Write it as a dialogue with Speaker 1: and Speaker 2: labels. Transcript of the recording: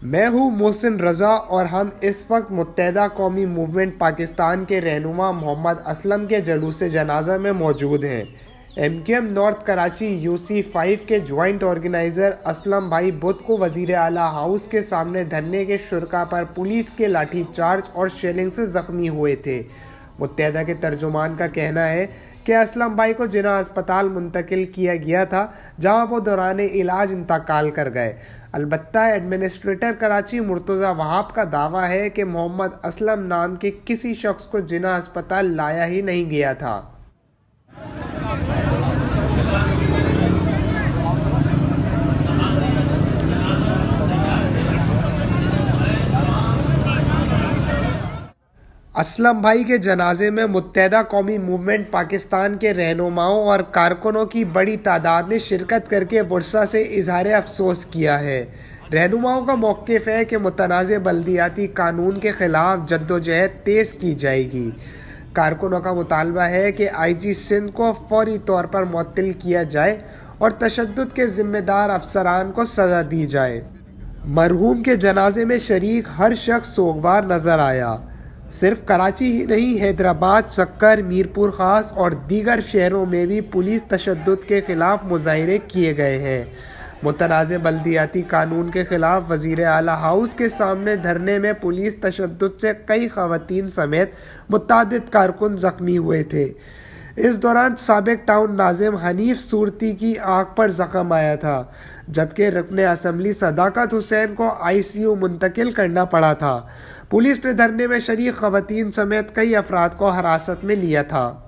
Speaker 1: میں ہوں محسن رضا اور ہم اس وقت متحدہ قومی موومنٹ پاکستان کے رہنما محمد اسلم کے جلوس جنازہ میں موجود ہیں۔ M Q M North Karachi UC5 کے جوائنٹ آرگنائزر اسلم بھائی بدھ کو وزیر اعلیٰ ہاؤس کے سامنے دھرنے کے شرکاء پر پولیس کے لاٹھی چارج اور شیلنگ سے زخمی ہوئے تھے۔ متحدہ کے ترجمان کا کہنا ہے کہ اسلم بھائی کو جناح اسپتال منتقل کیا گیا تھا جہاں وہ دوران علاج انتقال کر گئے۔ البتہ ایڈمنسٹریٹر کراچی مرتضی وہاب کا دعویٰ ہے کہ محمد اسلم نام کے کسی شخص کو جناح اسپتال لایا ہی نہیں گیا تھا۔ اسلم بھائی کے جنازے میں متحدہ قومی موومنٹ پاکستان کے رہنماؤں اور کارکنوں کی بڑی تعداد نے شرکت کر کے ورثاء سے اظہار افسوس کیا ہے۔ رہنماؤں کا موقف ہے کہ متنازع بلدیاتی قانون کے خلاف جدوجہد تیز کی جائے گی۔ کارکنوں کا مطالبہ ہے کہ IG سندھ کو فوری طور پر معطل کیا جائے اور تشدد کے ذمہ دار افسران کو سزا دی جائے۔ مرحوم کے جنازے میں شریک ہر شخص سوگوار نظر آیا۔ صرف کراچی ہی نہیں، حیدرآباد، سکر، میرپور خاص اور دیگر شہروں میں بھی پولیس تشدد کے خلاف مظاہرے کیے گئے ہیں۔ متنازع بلدیاتی قانون کے خلاف وزیر اعلیٰ ہاؤس کے سامنے دھرنے میں پولیس تشدد سے کئی خواتین سمیت متعدد کارکن زخمی ہوئے تھے۔ اس دوران سابق ٹاؤن ناظم حنیف صورتی کی آنکھ پر زخم آیا تھا، جبکہ رکن اسمبلی صداقت حسین کو ICU منتقل کرنا پڑا تھا۔ پولیس نے دھرنے میں شریک خواتین سمیت کئی افراد کو حراست میں لیا تھا۔